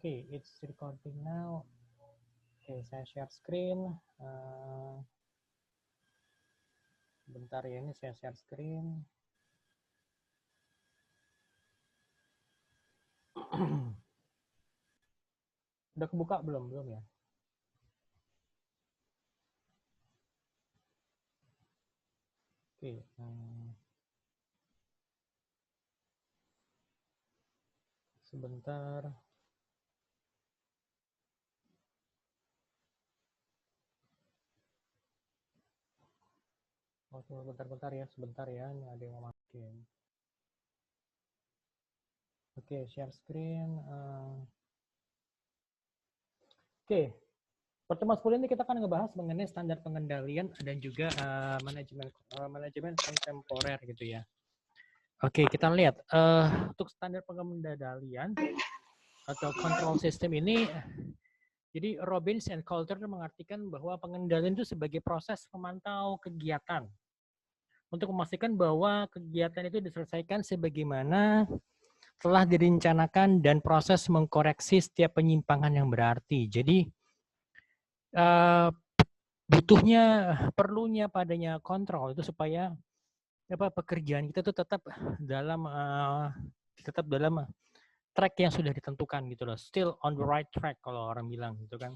Okay, it's recording now. Oke, saya share screen. Bentar ya, ini saya share screen. Udah kebuka belum? Belum ya? Oke. Sebentar. Oh, bentar ya, sebentar ya. Ini ada yang mau masukin. Oke, share screen. Oke, pertemuan sebelum ini kita akan ngebahas mengenai standar pengendalian dan juga manajemen kontemporer gitu ya. Oke, kita lihat untuk standar pengendalian atau control system ini. Jadi Robbins and Coulter mengartikan bahwa pengendalian itu sebagai proses pemantau kegiatan untuk memastikan bahwa kegiatan itu diselesaikan sebagaimana telah direncanakan dan proses mengkoreksi setiap penyimpangan yang berarti. Jadi perlunya padanya kontrol itu supaya pekerjaan kita itu tetap dalam track yang sudah ditentukan gitu loh, still on the right track kalau orang bilang gitu kan.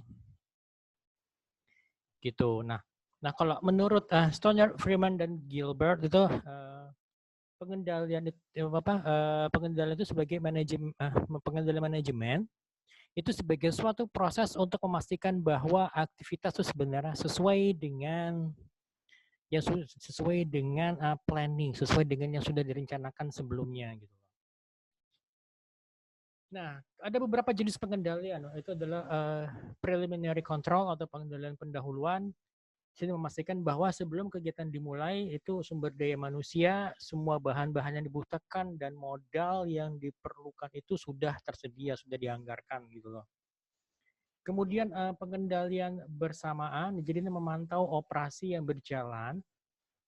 Gitu. Nah kalau menurut Stoner, Freeman dan Gilbert itu pengendalian itu sebagai pengendalian manajemen itu sebagai suatu proses untuk memastikan bahwa aktivitas itu sebenarnya sesuai dengan planning, sesuai dengan yang sudah direncanakan sebelumnya gitu. Nah, ada beberapa jenis pengendalian. Itu adalah preliminary control atau pengendalian pendahuluan. Sini memastikan bahwa sebelum kegiatan dimulai itu sumber daya manusia, semua bahan-bahan yang dibutuhkan dan modal yang diperlukan itu sudah tersedia, sudah dianggarkan gitu loh. Kemudian pengendalian bersamaan, jadi ini memantau operasi yang berjalan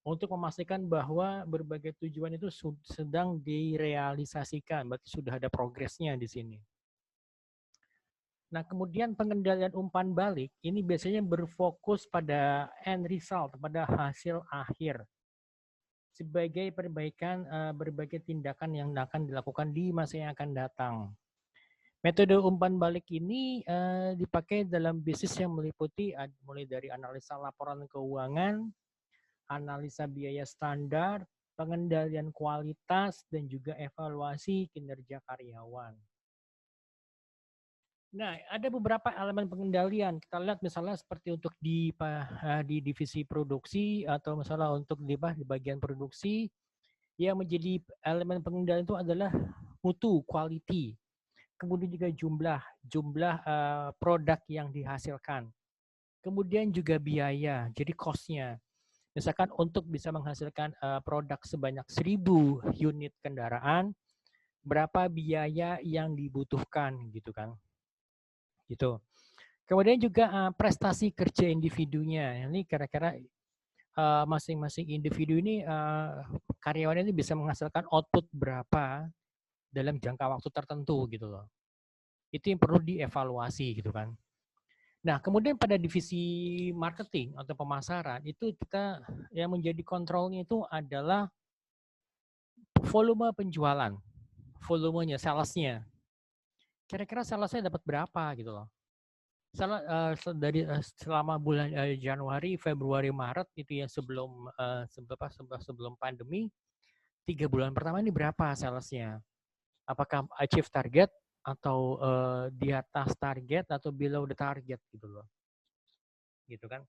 untuk memastikan bahwa berbagai tujuan itu sedang direalisasikan, berarti sudah ada progresnya di sini. Nah, kemudian pengendalian umpan balik ini biasanya berfokus pada end result, pada hasil akhir sebagai perbaikan berbagai tindakan yang akan dilakukan di masa yang akan datang. Metode umpan balik ini dipakai dalam bisnis yang meliputi mulai dari analisa laporan keuangan, analisa biaya standar, pengendalian kualitas, dan juga evaluasi kinerja karyawan. Nah, ada beberapa elemen pengendalian. Kita lihat misalnya seperti untuk di divisi produksi atau misalnya untuk di bagian produksi, yang menjadi elemen pengendalian itu adalah mutu, quality. Kemudian juga jumlah produk yang dihasilkan. Kemudian juga biaya, jadi cost-nya. Misalkan untuk bisa menghasilkan produk sebanyak 1000 unit kendaraan, berapa biaya yang dibutuhkan gitu kan. Gitu. Kemudian juga prestasi kerja individunya. Ini kira-kira masing-masing individu ini karyawan ini bisa menghasilkan output berapa dalam jangka waktu tertentu gitu loh. Itu yang perlu dievaluasi gitu kan. Nah, kemudian pada divisi marketing atau pemasaran itu kita yang menjadi kontrolnya itu adalah volume penjualan, volumenya, salesnya. Kira-kira salesnya dapat berapa gitu loh. Selama bulan Januari, Februari, Maret itu ya sebelum pandemi, 3 bulan pertama ini berapa salesnya? Apakah achieve target atau di atas target atau below the target gitu loh. Gitu kan.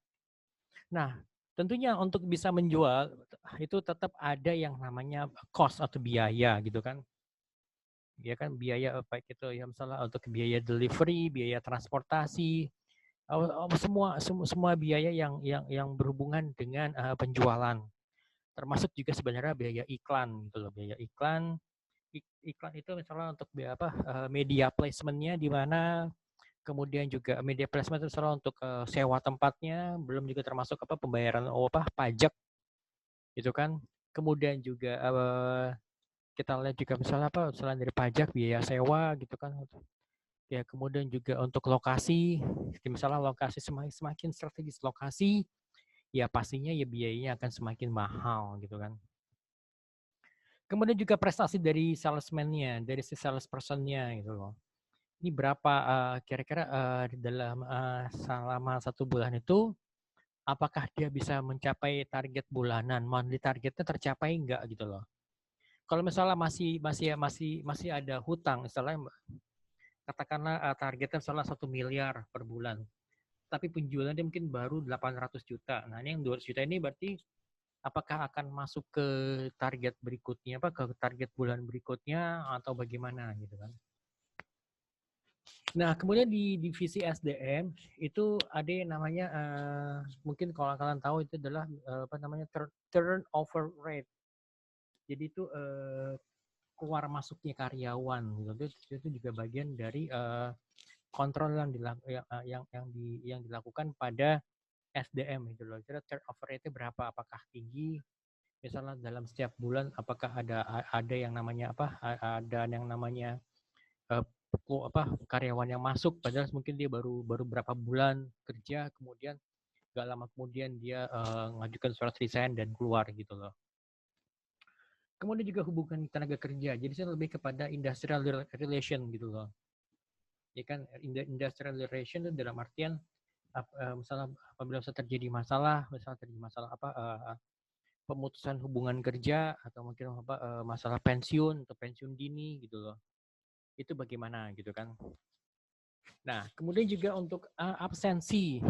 Nah, tentunya untuk bisa menjual itu tetap ada yang namanya cost atau biaya gitu kan. Ya kan biaya baik itu ya misalnya untuk biaya delivery, biaya transportasi, semua biaya yang berhubungan dengan penjualan. Termasuk juga sebenarnya biaya iklan gitu loh, biaya iklan. Iklan itu misalnya untuk media placement-nya di mana, kemudian juga media placement itu misalnya untuk sewa tempatnya, belum juga termasuk pembayaran pajak gitu kan. Kemudian juga kita lihat juga misalnya selain dari pajak biaya sewa gitu kan. Ya, kemudian juga untuk lokasi, misalnya lokasi semakin strategis lokasi, ya pastinya ya biayanya akan semakin mahal gitu kan. Kemudian juga prestasi dari salesman-nya, dari si salesperson-nya gitu loh. Ini berapa kira-kira di dalam selama 1 bulan itu, apakah dia bisa mencapai target bulanan, monthly targetnya tercapai enggak gitu loh. Kalau misalnya masih ada hutang, misalnya katakanlah targetnya misalnya 1 miliar per bulan, tapi penjualannya mungkin baru 800 juta. Nah, ini yang 200 juta ini berarti apakah akan masuk ke target berikutnya, ke target bulan berikutnya atau bagaimana gitu kan. Nah, kemudian di divisi SDM itu ada yang namanya mungkin kalau kalian tahu itu adalah apa namanya turnover rate. Jadi itu keluar masuknya karyawan gitu. Itu juga bagian dari kontrol yang dilakukan pada SDM gitu loh. Kira turnover rate berapa? Apakah tinggi? Misalnya dalam setiap bulan apakah ada yang namanya ada yang namanya karyawan yang masuk padahal mungkin dia baru berapa bulan kerja, kemudian gak lama kemudian dia ngajukan surat resign dan keluar gitu loh. Kemudian juga hubungan tenaga kerja, jadi saya lebih kepada industrial relation gitu loh. Ya kan, industrial relation itu dalam artian misalnya apabila terjadi masalah, pemutusan hubungan kerja atau mungkin masalah pensiun atau pensiun dini gitu loh. Itu bagaimana gitu kan. Nah, kemudian juga untuk absensi.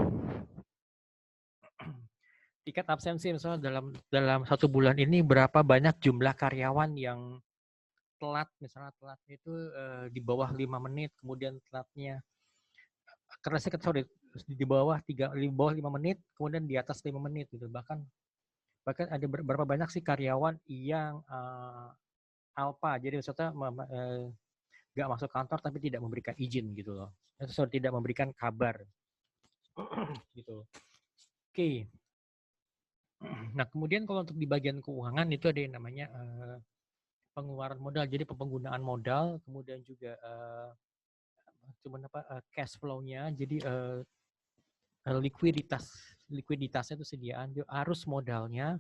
Tingkat absensi misalnya dalam 1 bulan ini berapa banyak jumlah karyawan yang telat, misalnya telatnya itu di bawah 5 menit, kemudian telatnya di bawah 5 menit, kemudian di atas 5 menit gitu. Bahkan ada berapa banyak sih karyawan yang alpa, jadi misalnya nggak masuk kantor tapi tidak memberikan izin gitu loh. Tidak memberikan kabar gitu. Oke. Nah, kemudian kalau untuk di bagian keuangan itu ada yang namanya pengeluaran modal, jadi penggunaan modal, kemudian juga cash flow-nya, jadi likuiditasnya itu sediaan, arus modalnya.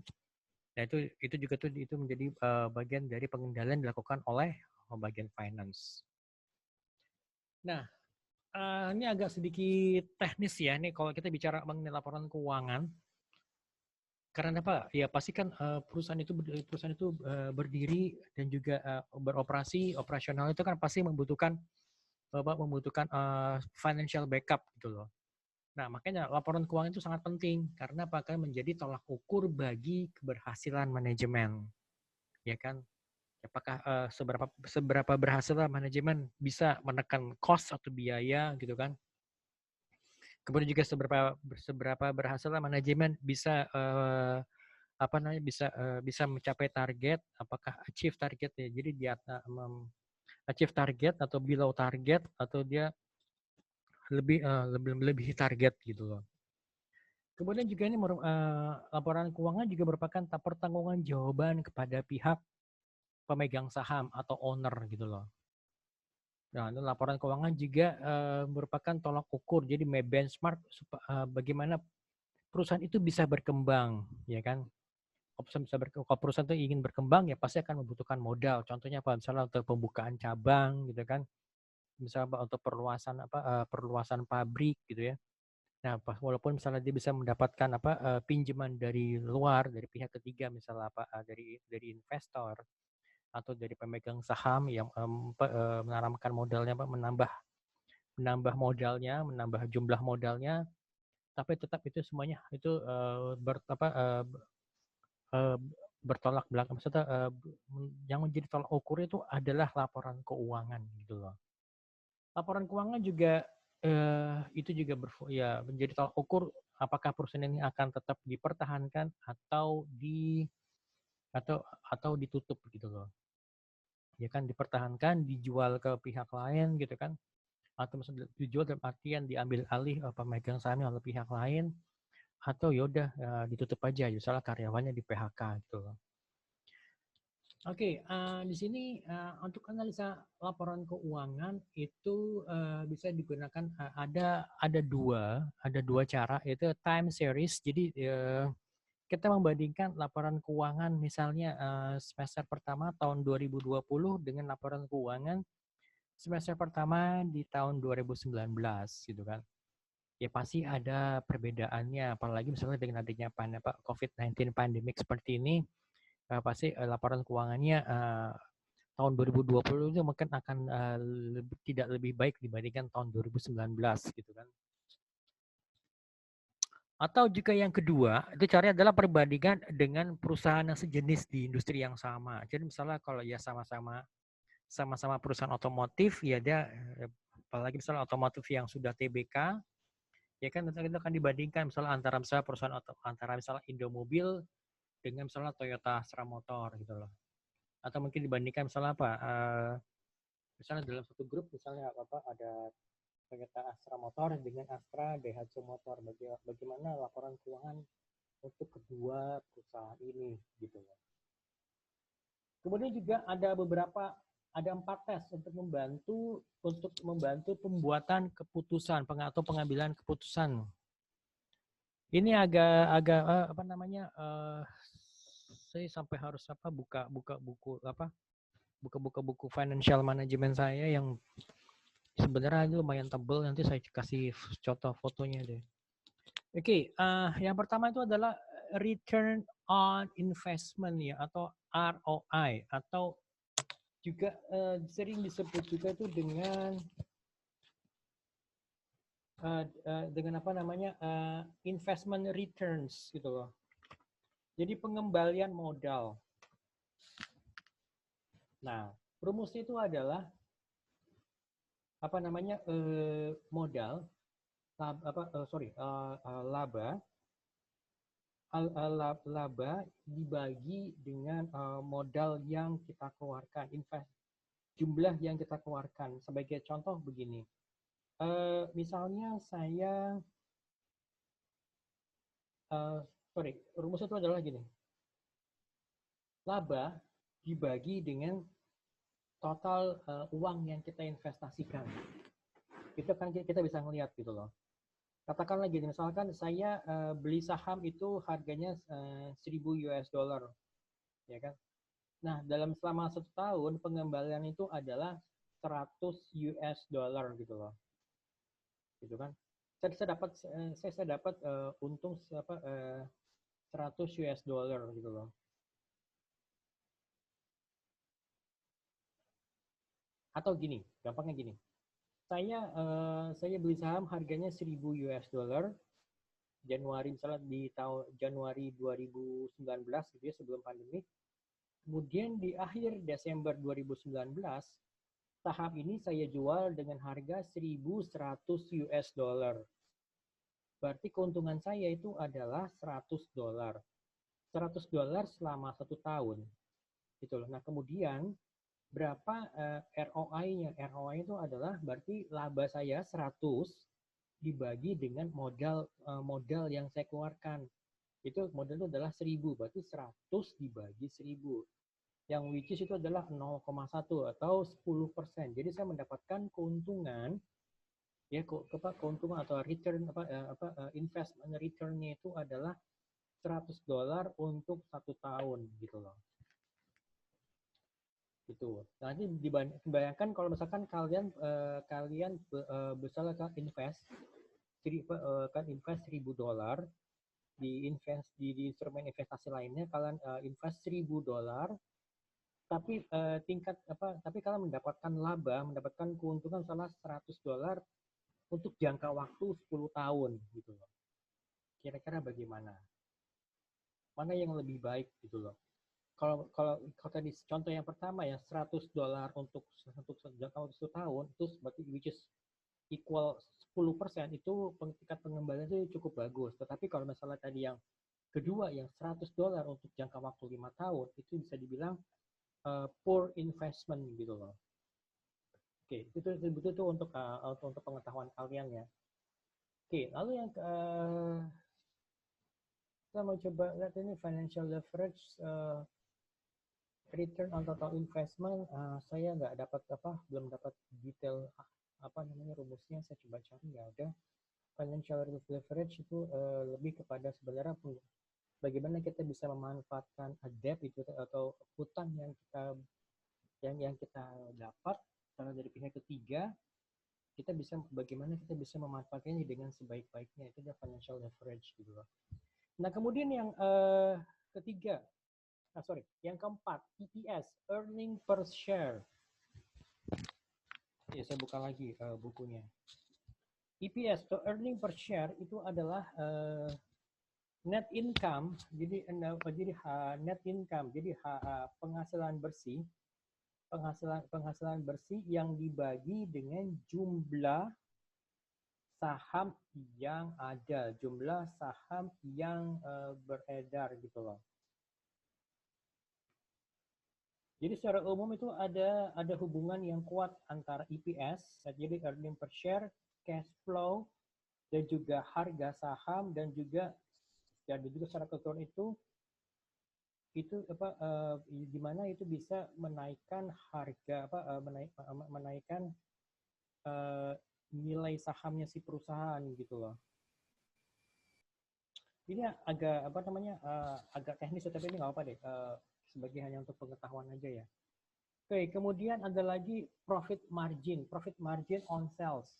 Nah, itu juga itu menjadi bagian dari pengendalian dilakukan oleh bagian finance. Nah, ini agak sedikit teknis ya, nih kalau kita bicara mengenai laporan keuangan. Karena apa? Ya pasti kan perusahaan itu berdiri dan juga operasional itu kan pasti membutuhkan financial backup gitu loh. Nah, makanya laporan keuangan itu sangat penting karena akan menjadi tolak ukur bagi keberhasilan manajemen. Ya kan? Apakah seberapa berhasil manajemen bisa menekan cost atau biaya gitu kan? Kemudian juga seberapa berhasil manajemen bisa bisa mencapai target, apakah achieve targetnya, jadi dia achieve target atau below target atau dia lebih target gitu loh. Kemudian juga ini laporan keuangan juga merupakan pertanggungjawaban kepada pihak pemegang saham atau owner gitu loh. Nah, laporan keuangan juga merupakan tolak ukur, jadi benchmark bagaimana perusahaan itu bisa berkembang, ya kan? Kalau perusahaan itu ingin berkembang ya pasti akan membutuhkan modal. Contohnya apa? Misalnya untuk pembukaan cabang gitu kan. Misalnya untuk perluasan pabrik gitu ya. Nah, walaupun misalnya dia bisa mendapatkan pinjaman dari luar, dari pihak ketiga misalnya dari investor atau dari pemegang saham yang menanamkan modalnya, menambah modalnya, menambah jumlah modalnya, tapi tetap itu semuanya itu bertolak belakang. Maksudnya yang menjadi tolak ukur itu adalah laporan keuangan gitu loh. Laporan keuangan juga itu juga menjadi tolak ukur apakah perusahaan ini akan tetap dipertahankan atau ditutup gitu loh. Ya kan, dipertahankan, dijual ke pihak lain gitu kan, atau misalnya dijual dalam artian diambil alih pemegang sahamnya oleh pihak lain, atau yaudah ditutup aja, misalnya karyawannya di PHK gitu loh. Oke, di sini untuk analisa laporan keuangan itu bisa digunakan ada dua cara, yaitu time series. Jadi kita membandingkan laporan keuangan misalnya semester pertama tahun 2020 dengan laporan keuangan semester pertama di tahun 2019 gitu kan. Ya pasti ada perbedaannya, apalagi misalnya dengan adanya COVID-19 pandemic seperti ini, pasti laporan keuangannya tahun 2020 itu mungkin akan tidak lebih baik dibandingkan tahun 2019 gitu kan. Atau juga yang kedua, itu caranya adalah perbandingan dengan perusahaan yang sejenis di industri yang sama. Jadi misalnya kalau ya sama-sama perusahaan otomotif, ya dia apalagi misalnya otomotif yang sudah TBK, ya kan itu akan dibandingkan misalnya misalnya perusahaan antara misalnya Indomobil dengan misalnya Toyota Astra Motor gitu loh. Atau mungkin dibandingkan misalnya apa? Misalnya dalam satu grup misalnya ada Toyota Astra Motor dengan Astra Daihatsu Motor. Bagaimana laporan keuangan untuk kedua perusahaan ini gitu ya. Kemudian juga ada 4 tes untuk membantu pembuatan keputusan atau pengambilan keputusan. Ini agak apa namanya saya sampai harus buka buku financial management saya yang sebenarnya ini lumayan tebal, nanti saya kasih contoh fotonya deh. Oke, yang pertama itu adalah return on investment ya, atau ROI, atau juga sering disebut juga itu dengan apa namanya investment returns gitu loh. Jadi pengembalian modal. Nah, rumusnya itu adalah apa namanya modal laba laba dibagi dengan modal yang kita keluarkan, jumlah yang kita keluarkan. Sebagai contoh begini, misalnya saya, rumus itu adalah gini, laba dibagi dengan total uang yang kita investasikan. Itu kan kita bisa ngelihat gitu loh. Katakanlah gini, misalkan saya beli saham itu harganya 1000 US dollar, ya kan? Nah, selama 1 tahun pengembalian itu adalah 100 US dollar gitu loh. Gitu kan? Saya dapat untung 100 US dollar gitu loh. Atau gini, gampangnya gini. Saya beli saham harganya 1000 US dollar Januari, misalnya di tahun Januari 2019 gitu ya, sebelum pandemi. Kemudian di akhir Desember 2019 saham ini saya jual dengan harga 1100 US dollar. Berarti keuntungan saya itu adalah 100 dolar. 100 dolar selama 1 tahun. Gitu loh. Nah, kemudian berapa ROI-nya? ROI itu adalah berarti laba saya 100 dibagi dengan modal yang saya keluarkan. Itu modal itu adalah 1000, berarti 100 dibagi 1000. Yang which is itu adalah 0,1 atau 10%. Jadi saya mendapatkan keuntungan ya keuntungan atau return investment return-nya itu adalah 100 dolar untuk 1 tahun gitu loh. Gitu. Nanti dibayangkan kalau misalkan kalian misalnya invest kan invest 1000 dolar di instrumen investasi lainnya, kalian invest 1000 dolar, tapi tapi kalian mendapatkan keuntungan salah 100 dolar untuk jangka waktu 10 tahun gitu loh. Kira-kira bagaimana? Mana yang lebih baik gitu loh. Kalau tadi contoh yang pertama ya 100 dolar untuk jangka waktu 1 tahun, itu berarti which is equal 10%, itu tingkat pengembalian itu cukup bagus. Tetapi kalau misalnya tadi yang kedua yang 100 dolar untuk jangka waktu 5 tahun, itu bisa dibilang poor investment gitu loh. Oke, itu untuk pengetahuan kalian ya. Oke, lalu yang kita mau coba lihat ini financial leverage. return on total investment, saya nggak dapat belum dapat detail rumusnya. Saya coba cari, nggak ada. Financial leverage itu lebih kepada sebenarnya bagaimana kita bisa memanfaatkan debt itu atau hutang yang kita dapat karena dari pihak ketiga, bagaimana kita bisa memanfaatkannya dengan sebaik-baiknya. Itu adalah financial leverage gitu loh. Nah, kemudian yang yang keempat, EPS, earning per share. Ya, saya buka lagi bukunya. EPS atau earning per share itu adalah net income. Jadi net income. Jadi penghasilan bersih yang dibagi dengan jumlah saham yang ada, jumlah saham yang beredar gitu loh. Jadi secara umum itu ada hubungan yang kuat antara EPS, jadi earning per share, cash flow, dan juga harga saham, dan juga secara keseluruhan itu di mana itu bisa menaikkan harga menaikkan nilai sahamnya si perusahaan gitu loh. Ini agak agak teknis, tapi ini nggak apa deh, sebagai hanya untuk pengetahuan aja ya. Oke, kemudian ada lagi profit margin on sales.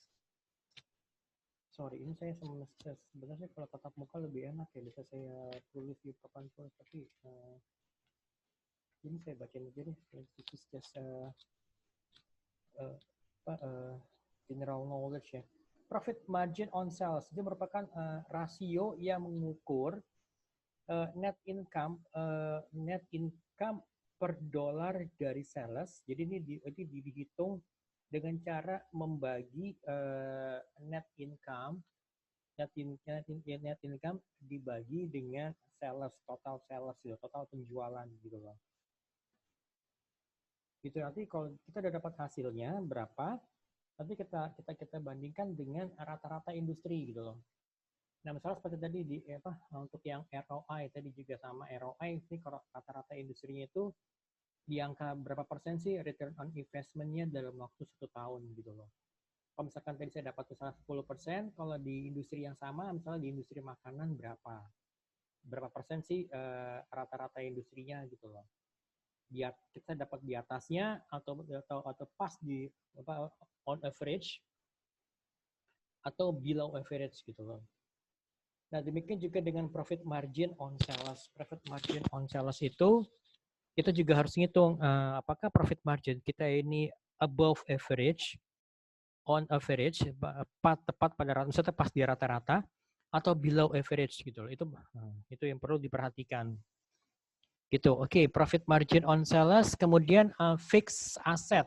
Sorry, ini saya sebenarnya kalau tatap muka lebih enak ya, bisa saya tulis di papan tulis, tapi ini saya bacain aja deh. This is just general knowledge ya. Profit margin on sales itu merupakan rasio yang mengukur net income per dolar dari sales. Jadi ini dihitung dengan cara membagi net income dibagi dengan total sales gitu, total penjualan gitu loh. Gitu, nanti kalau kita udah dapat hasilnya berapa, nanti kita bandingkan dengan rata-rata industri gitu loh. Nah, misalnya seperti tadi untuk yang ROI tadi juga sama ROI, ini kalau rata-rata industrinya itu di angka berapa persen sih return on investment-nya dalam waktu 1 tahun gitu loh. Kalau misalkan tadi saya dapat misalnya 10%, kalau di industri yang sama, misalnya di industri makanan berapa persen sih rata-rata industrinya gitu loh. Biar kita dapat di atasnya atau pas di on average atau below average gitu loh. Nah, demikian juga dengan profit margin on sales. Profit margin on sales itu kita juga harus ngitung apakah profit margin kita ini above average, on average, tepat pada rata-rata, pas di rata-rata, atau below average gitu loh. Itu yang perlu diperhatikan. Gitu. Oke, profit margin on sales, kemudian fixed asset.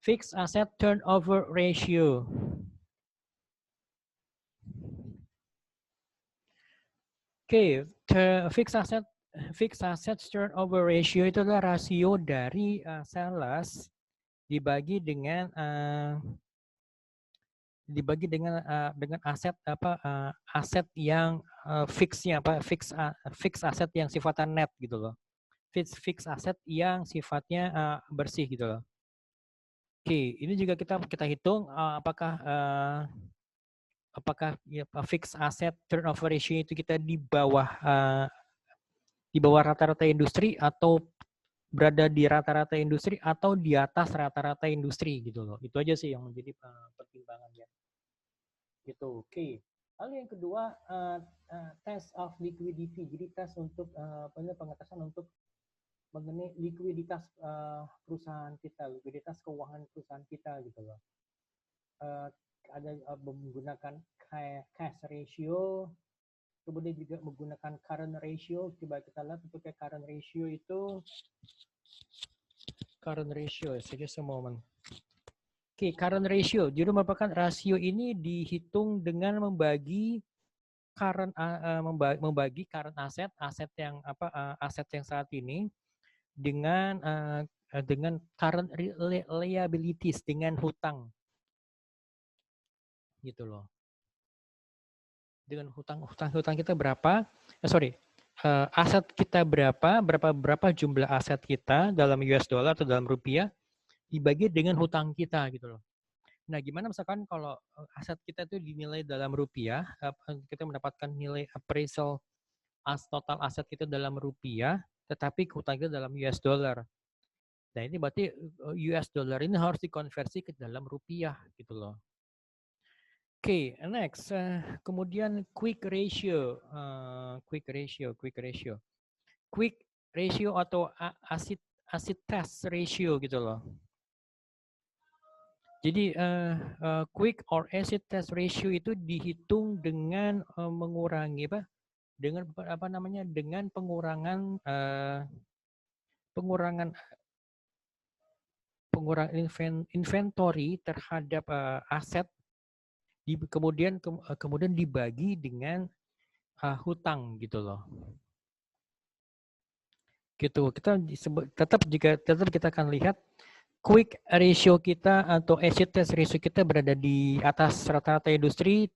Fixed asset turnover ratio. Oke, fixed asset turnover ratio itu adalah rasio dari sales dibagi dengan aset aset yang fixnya fix aset yang sifatnya net gitu loh. Fix aset yang sifatnya bersih gitu loh. Oke, ini juga kita hitung apakah fixed asset turnover ratio itu kita di bawah rata-rata industri atau berada di rata-rata industri atau di atas rata-rata industri gitu loh. Itu aja sih yang menjadi pertimbangannya. Gitu. Oke. Lalu yang kedua, test of liquidity. Jadi tes untuk pengetesan untuk mengenai likuiditas perusahaan kita, likuiditas keuangan perusahaan kita gitu loh. Ada menggunakan cash ratio, kemudian juga menggunakan current ratio. Coba kita lihat untuk current ratio itu just a moment. Oke, current ratio. Jadi merupakan rasio ini dihitung dengan membagi current aset yang saat ini dengan current liabilities, dengan hutang. Gitu loh. Dengan hutang kita berapa? aset kita berapa jumlah aset kita dalam US dollar atau dalam rupiah dibagi dengan hutang kita gitu loh. Nah, gimana misalkan kalau aset kita itu dinilai dalam rupiah, kita mendapatkan nilai appraisal total aset kita dalam rupiah, tetapi hutang kita dalam US dollar. Nah, ini berarti US dollar ini harus dikonversi ke dalam rupiah gitu loh. Oke, next. Kemudian quick ratio atau acid test ratio gitu loh. Jadi quick or acid test ratio itu dihitung dengan mengurangi dengan pengurangan inventory terhadap aset kemudian dibagi dengan hutang gitu loh. Gitu. Tetap kita akan lihat quick ratio kita atau acid test ratio kita berada di atas rata-rata industri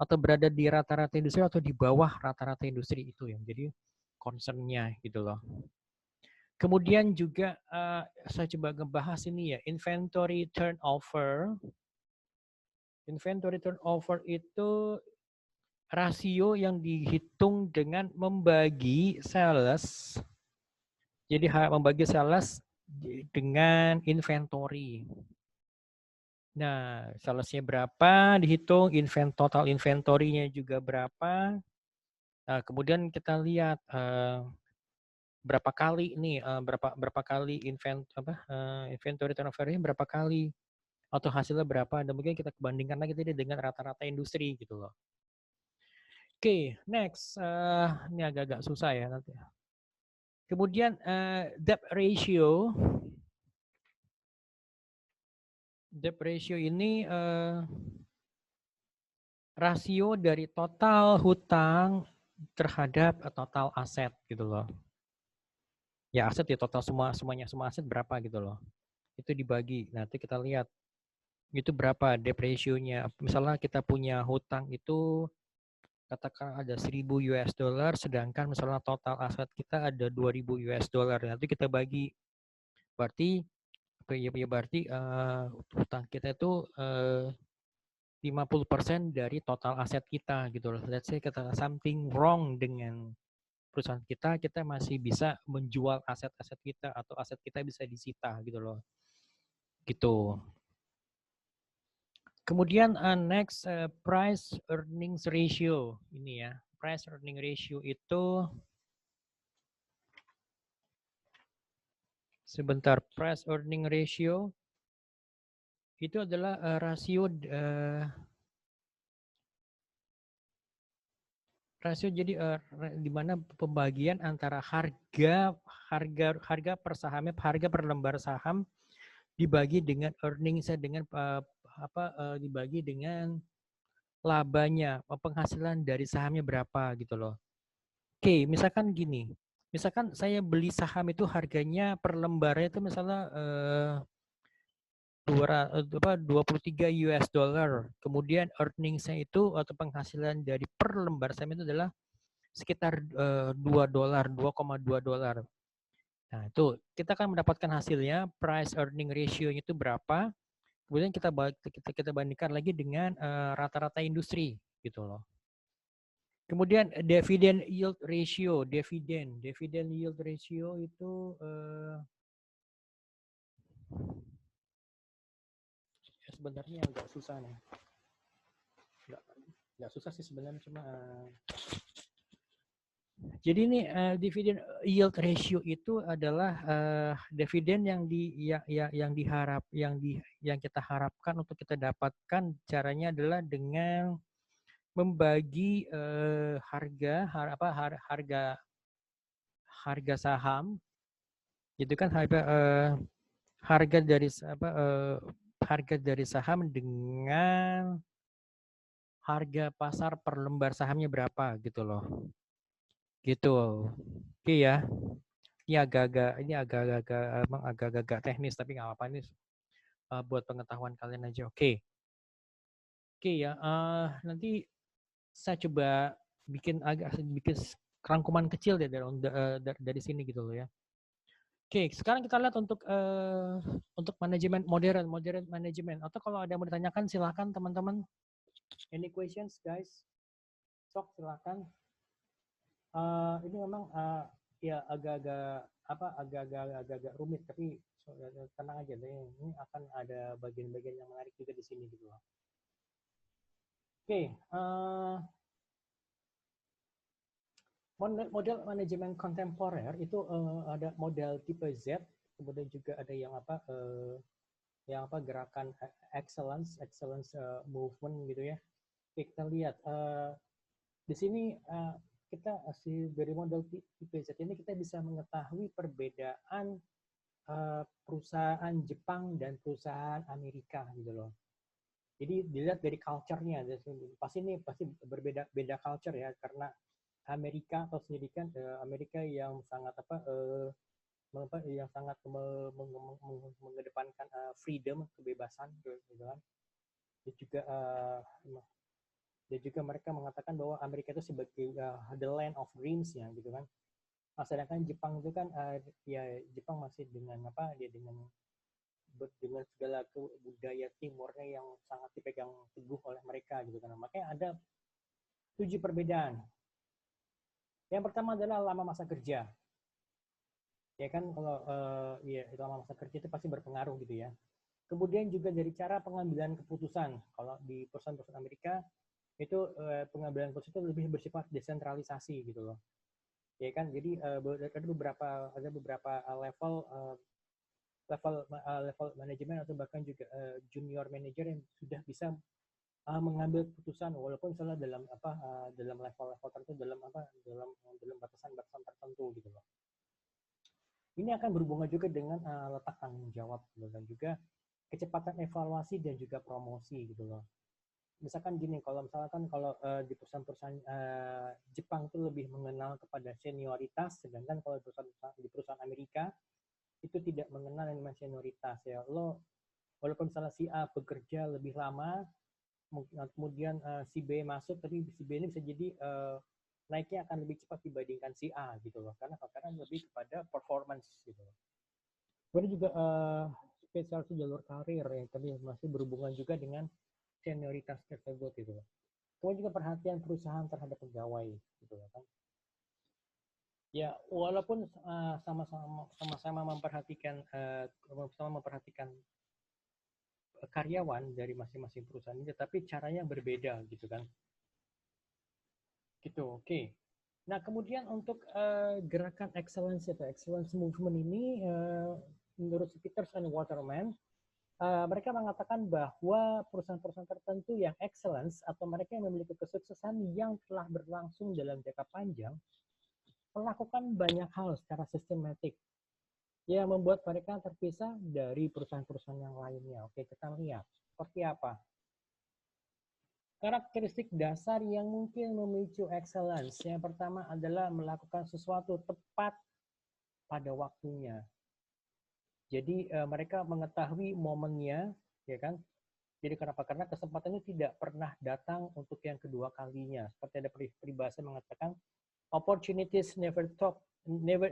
atau berada di rata-rata industri atau di bawah rata-rata industri itu yang jadi concern-nya gitu loh. Kemudian juga saya coba ngebahas ini ya, inventory turnover. Inventory turnover itu rasio yang dihitung dengan membagi sales. Jadi membagi sales dengan inventory. Nah, salesnya berapa dihitung, total inventory-nya juga berapa. Nah, kemudian kita lihat berapa kali nih, berapa kali inventory turnover-nya berapa kali atau hasilnya berapa, dan mungkin kita bandingkan lagi tadi dengan rata-rata industri gitu loh. Oke, next. Ini agak-agak susah ya nanti. Kemudian debt ratio. Debt ratio ini rasio dari total hutang terhadap total aset gitu loh. Ya aset ya total semua aset berapa gitu loh. Itu dibagi. Nanti kita lihat itu berapa debt ratio-nya. Misalnya kita punya hutang itu katakan ada 1.000 US dollar, sedangkan misalnya total aset kita ada 2.000 US dollar. Nanti kita bagi. Berarti hutang kita itu 50% dari total aset kita gitu loh. Let's say kata something wrong dengan perusahaan kita masih bisa menjual aset-aset kita atau aset kita bisa disita gitu loh. Gitu. Kemudian next price earnings ratio ini ya. Price earning ratio itu sebentar, price earning ratio itu adalah rasio jadi di mana pembagian antara harga per sahamnya, harga per lembar saham dibagi dengan earnings dengan dibagi dengan labanya, penghasilan dari sahamnya berapa gitu loh. Oke, misalkan gini. Misalkan saya beli saham itu harganya per lembarnya itu misalnya 23 US dollar. Kemudian earnings-nya itu atau penghasilan dari per lembar saham itu adalah sekitar $2, 2,2 dolar. Nah, itu kita akan mendapatkan hasilnya, price earning ratio-nya itu berapa. Kemudian kita bandingkan lagi dengan rata-rata industri gitu loh. Kemudian dividend yield ratio, dividend yield ratio itu sebenarnya agak susah nih. Nggak susah sih sebenarnya, cuma jadi ini dividend yield ratio itu adalah dividen yang kita harapkan untuk kita dapatkan. Caranya adalah dengan membagi harga saham, gitu kan, harga dari saham dengan harga pasar per lembar sahamnya berapa gitu loh. Gitu. Oke ya. Ini agak-agak teknis, tapi nggak apa-apa, ini buat pengetahuan kalian aja. Oke ya. Nanti saya coba bikin rangkuman kecil deh dari sini gitu loh ya. Oke, sekarang kita lihat untuk manajemen modern manajemen. Atau kalau ada yang mau ditanyakan silakan teman-teman. Any questions guys? Sok silakan. Ini memang ya agak-agak rumit, tapi tenang aja deh. Ini akan ada bagian-bagian yang menarik juga di sini gitu loh. Oke, model manajemen kontemporer itu ada model tipe Z, kemudian juga ada yang gerakan excellence movement gitu ya. Oke, kita lihat di sini kita dari model tipe Z ini kita bisa mengetahui perbedaan perusahaan Jepang dan perusahaan Amerika gitu loh. Jadi dilihat dari culture-nya, pasti berbeda culture ya, karena Amerika atau sendiri kan Amerika yang sangat mengedepankan freedom, kebebasan gitu kan. Dan juga mereka mengatakan bahwa Amerika itu sebagai the land of dreams ya gitu kan. Sedangkan Jepang itu kan ya Jepang masih dengan dengan segala budaya timurnya yang sangat dipegang teguh oleh mereka gitu kan. Makanya ada 7 perbedaan. Yang pertama adalah lama masa kerja. Ya kan kalau lama masa kerja itu pasti berpengaruh gitu ya. Kemudian juga dari cara pengambilan keputusan. Kalau di perusahaan-perusahaan Amerika itu pengambilan keputusan itu lebih bersifat desentralisasi gitu loh. Ya kan, jadi ada beberapa level manajemen atau bahkan juga junior manager yang sudah bisa mengambil keputusan walaupun misalnya dalam level-level tertentu dalam batasan-batasan tertentu gitu loh. Ini akan berhubungan juga dengan letak tanggung jawab dan juga kecepatan evaluasi dan juga promosi gitu loh. Misalkan gini, kalau di perusahaan-perusahaan Jepang itu lebih mengenal kepada senioritas, sedangkan kalau di perusahaan Amerika itu tidak mengenal dengan senioritas ya. Walaupun misalnya si A bekerja lebih lama, kemudian si B masuk, tapi si B ini bisa jadi naiknya akan lebih cepat dibandingkan si A gitu loh, karena lebih kepada performance gitu loh. Kemudian juga spesialisasi jalur karir ya, tapi masih berhubungan juga dengan senioritas tersebut gitu loh. Kemudian juga perhatian perusahaan terhadap pegawai gitu loh kan. Ya, walaupun sama-sama memperhatikan karyawan dari masing-masing perusahaan ini, tetapi caranya berbeda gitu kan. Gitu, oke. Nah, kemudian untuk gerakan excellence movement ini menurut Peters and Waterman, mereka mengatakan bahwa perusahaan-perusahaan tertentu yang excellence atau mereka yang memiliki kesuksesan yang telah berlangsung dalam jangka panjang melakukan banyak hal secara sistematik yang membuat mereka terpisah dari perusahaan-perusahaan yang lainnya. Oke, kita lihat seperti apa. Karakteristik dasar yang mungkin memicu excellence. Yang pertama adalah melakukan sesuatu tepat pada waktunya. Jadi mereka mengetahui momennya, ya kan? Jadi kenapa? Karena kesempatan itu tidak pernah datang untuk yang kedua kalinya. Seperti ada peribahasa mengatakan, opportunities never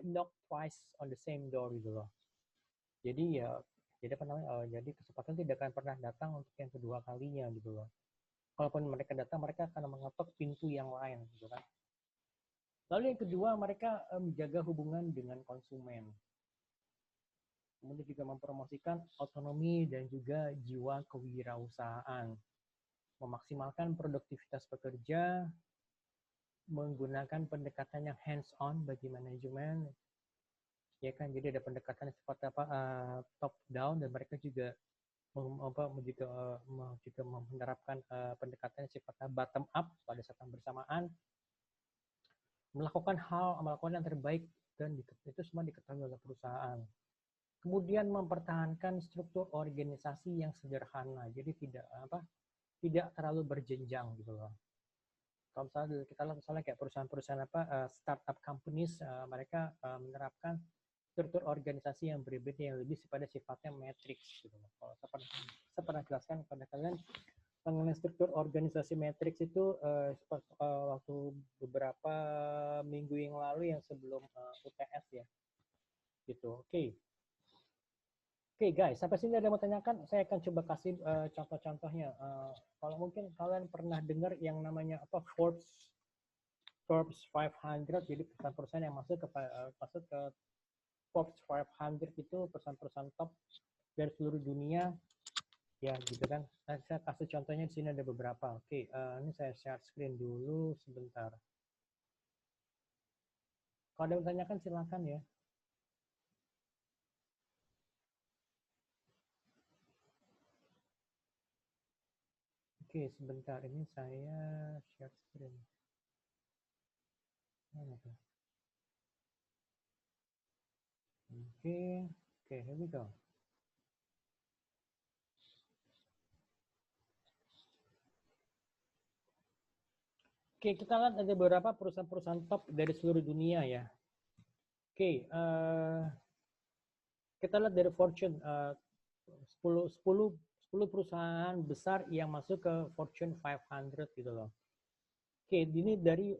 knock twice on the same door gitu loh. Jadi jadi kesempatan tidak akan pernah datang untuk yang kedua kalinya gitu loh. Kalaupun mereka datang, mereka akan mengetok pintu yang lain gitu kan. Lalu yang kedua, mereka menjaga hubungan dengan konsumen. Kemudian juga mempromosikan otonomi dan juga jiwa kewirausahaan. Memaksimalkan produktivitas pekerja, menggunakan pendekatan yang hands-on bagi manajemen, ya kan. Jadi ada pendekatan seperti top down, dan mereka juga menerapkan pendekatan sifatnya bottom up pada saat yang bersamaan, melakukan yang terbaik dan itu semua diketahui oleh perusahaan. Kemudian mempertahankan struktur organisasi yang sederhana, jadi tidak terlalu berjenjang gitu loh. Kalau misalnya kayak perusahaan-perusahaan startup companies, mereka menerapkan struktur organisasi yang berbeda yang lebih pada sifatnya matrix gitu loh. Kalau saya pernah jelaskan kepada kalian, Mengenai struktur organisasi Matrix itu waktu beberapa minggu yang lalu yang sebelum UTS ya, gitu. Oke. Oke guys, sampai sini ada yang mau tanyakan, saya akan coba kasih contoh-contohnya. Kalau mungkin kalian pernah dengar yang namanya apa Forbes 500, jadi perusahaan-perusahaan yang masuk ke Forbes 500 itu perusahaan-perusahaan top dari seluruh dunia, ya gitu kan. Nah, saya kasih contohnya di sini ada beberapa. Oke, ini saya share screen dulu sebentar. Kalau ada yang tanyakan silakan ya. Oke, sebentar ini saya share screen. Mana tuh? Oke, here we go. Oke, kita lihat ada beberapa perusahaan-perusahaan top dari seluruh dunia ya. Oke, kita lihat dari Fortune 10 perusahaan besar yang masuk ke Fortune 500 gitu loh. Oke, ini dari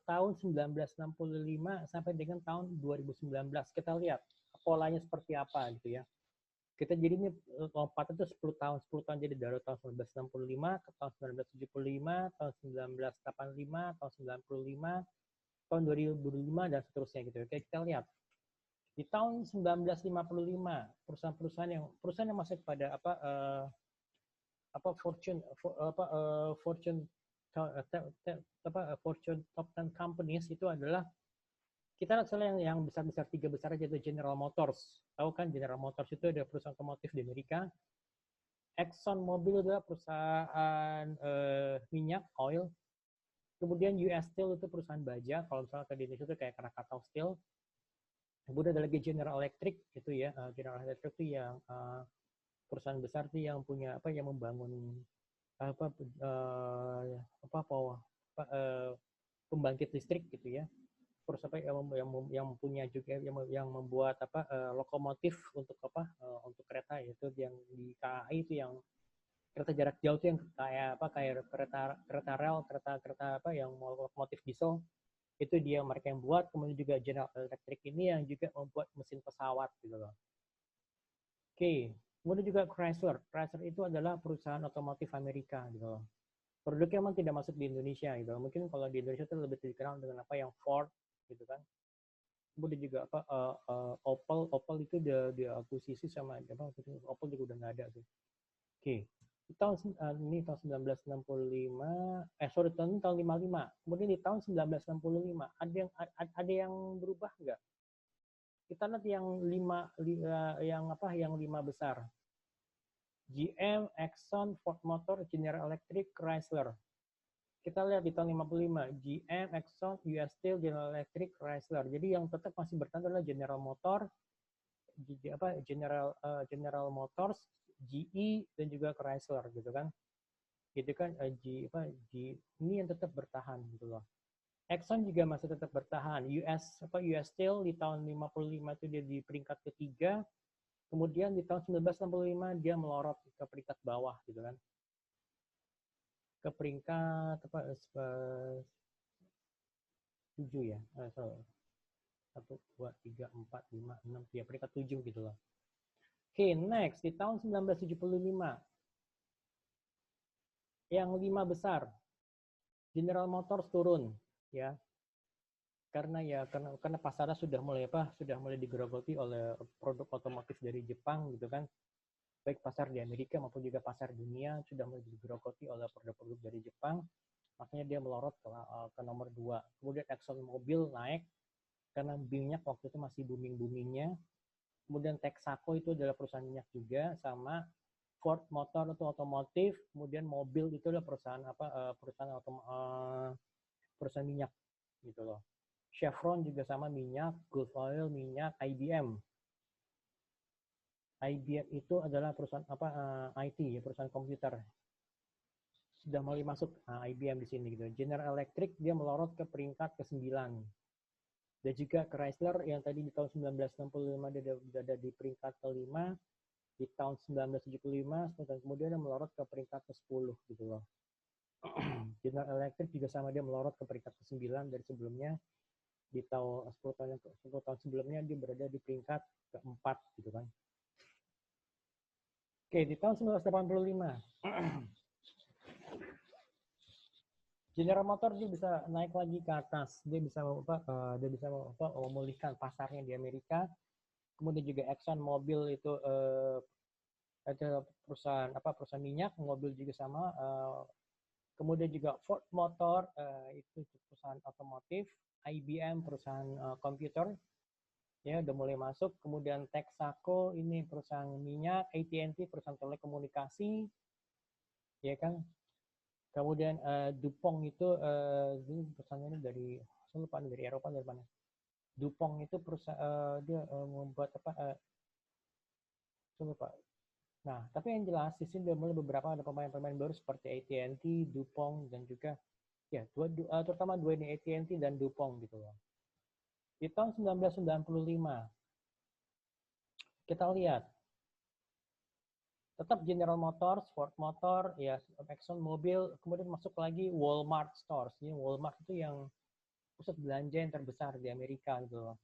tahun 1965 sampai dengan tahun 2019. Kita lihat polanya seperti apa gitu ya. Kita jadi ini lompat itu 10 tahun. 10 tahun jadi dari tahun 1965 ke tahun 1975, tahun 1985, tahun 95, tahun 2005 dan seterusnya gitu. Oke, kita lihat. Di tahun 1955 perusahaan yang masuk pada Fortune Top 10 Companies itu adalah kita lihat soalnya yang besar-besar, 3 besar aja, itu General Motors. Tahu kan General Motors itu ada perusahaan otomotif di Amerika. Exxon Mobil adalah perusahaan minyak, oil. Kemudian US Steel itu perusahaan baja. Kalau misalnya ke Indonesia itu kayak Krakatau Steel. Kemudian ada lagi General Electric itu ya. General Electric itu yang perusahaan besar tuh yang punya yang membangun pembangkit listrik gitu ya. Terus yang punya juga yang membuat lokomotif untuk untuk kereta, yaitu yang di KAI itu yang kereta jarak jauh itu yang kayak kereta rel, kereta yang lokomotif diesel, itu dia mereka yang buat. Kemudian juga General Electric ini yang juga membuat mesin pesawat gitu loh. Oke, kemudian juga Chrysler. Chrysler itu adalah perusahaan otomotif Amerika gitu loh. Produknya memang tidak masuk di Indonesia gitu. Mungkin kalau di Indonesia itu lebih dikenal dengan yang Ford gitu kan. Kemudian juga Opel itu diakuisisi sama Opel juga udah nggak ada tuh. Oke. Di tahun ini tahun 1965, tahun 55. Kemudian di tahun 1965 ada yang berubah nggak? Kita lihat yang lima besar. GM, Exxon, Ford Motor, General Electric, Chrysler. Kita lihat di tahun 55, GM, Exxon, US Steel, General Electric, Chrysler. Jadi yang tetap masih bertahan adalah General Motors, GE, dan juga Chrysler gitu kan. Gitu kan, ini yang tetap bertahan gitu loh. Exxon juga masih tetap bertahan. US Steel di tahun 55 itu dia di peringkat ketiga. Kemudian di tahun 1965 dia melorot ke peringkat bawah gitu kan. Ke peringkat 7 ya. 1, 2, 3, 4, 5, 6, ya peringkat 7 gitu loh. Oke, next di tahun 1975 yang 5 besar General Motors turun ya. Karena pasarnya sudah mulai digerogoti oleh produk otomotif dari Jepang gitu kan. Baik pasar di Amerika maupun juga pasar dunia sudah mulai digerogoti oleh produk-produk dari Jepang. Makanya dia melorot ke nomor 2. Kemudian Exxon Mobil naik karena minyak waktu itu masih booming-boomingnya. Kemudian Texaco itu adalah perusahaan minyak juga, sama Ford Motor itu otomotif, kemudian mobil itu adalah perusahaan minyak gitu loh. Chevron juga sama minyak, Gulf Oil minyak, IBM. IBM itu adalah perusahaan IT ya, perusahaan komputer. Sudah mulai masuk IBM di sini gitu. General Electric dia melorot ke peringkat ke-9. Dan juga Chrysler yang tadi di tahun 1965 dia ada di peringkat ke-5. di tahun 1975, dan kemudian dia melorot ke peringkat ke-10 gitu loh. General Electric juga sama, dia melorot ke peringkat ke-9 dari sebelumnya. Di tahun 10 tahun sebelumnya dia berada di peringkat ke-4 gitu kan. Oke, di tahun 1985 General Motors dia bisa naik lagi ke atas, dia bisa memulihkan pasarnya di Amerika. Kemudian juga Exxon Mobil itu ada perusahaan minyak, mobil juga sama. Kemudian juga Ford Motor itu perusahaan otomotif, IBM perusahaan komputer ya udah mulai masuk. Kemudian Texaco ini perusahaan minyak, AT&T perusahaan telekomunikasi, ya kan. Kemudian DuPont itu perusahaan ini saya lupa dari Eropa dari mana. DuPont itu perusahaan dia membuat saya lupa. Nah, tapi yang jelas di sini mulai beberapa ada pemain-pemain baru seperti AT&T, DuPont dan juga ya terutama dua ini AT&T dan DuPont gitu loh. Di tahun 1995 kita lihat tetap General Motors, Ford Motor, ya Exxon Mobil, kemudian masuk lagi Walmart Stores. Jadi Walmart itu yang pusat belanja yang terbesar di Amerika gitu loh.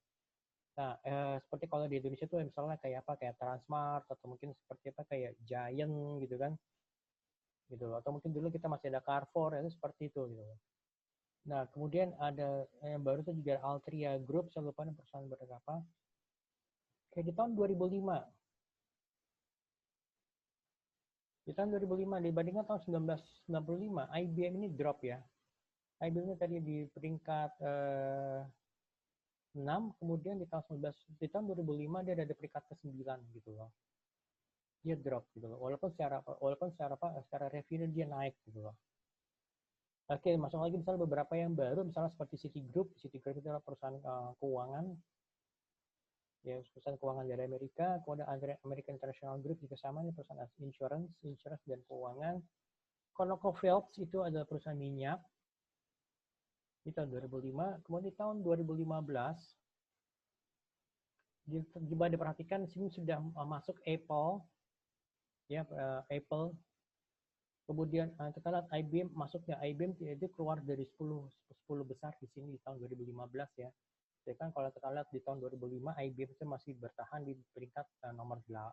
Nah, seperti kalau di Indonesia tuh misalnya kayak apa, kayak Transmart atau mungkin seperti apa kayak Giant gitu kan, gitu loh. Atau mungkin dulu kita masih ada Carrefour, itu seperti itu gitu loh. Nah, kemudian ada yang baru itu juga Altria Group, saya lupa perusahaan berapa. Kayak di tahun 2005. Di tahun 2005 dibandingkan tahun 1995, IBM ini drop ya. IBM ini tadi di peringkat 6, kemudian di tahun 2005 dia ada di peringkat ke-9 gitu loh. Dia drop gitu loh. Walaupun secara revenue dia naik gitu loh. Oke, masuk lagi misalnya beberapa yang baru, misalnya seperti Citigroup. Citigroup itu adalah perusahaan keuangan, ya perusahaan keuangan dari Amerika. Kemudian American International Group juga sama, ini perusahaan insurance dan keuangan. ConocoPhillips itu adalah perusahaan minyak di tahun 2005. Kemudian di tahun 2015, coba diperhatikan di sini sudah masuk Apple, ya Apple. Kemudian kita lihat IBM masuknya, IBM itu keluar dari 10 besar di sini di tahun 2015 ya. Jadi kan kalau kita lihat di tahun 2005 IBM itu masih bertahan di peringkat nomor 9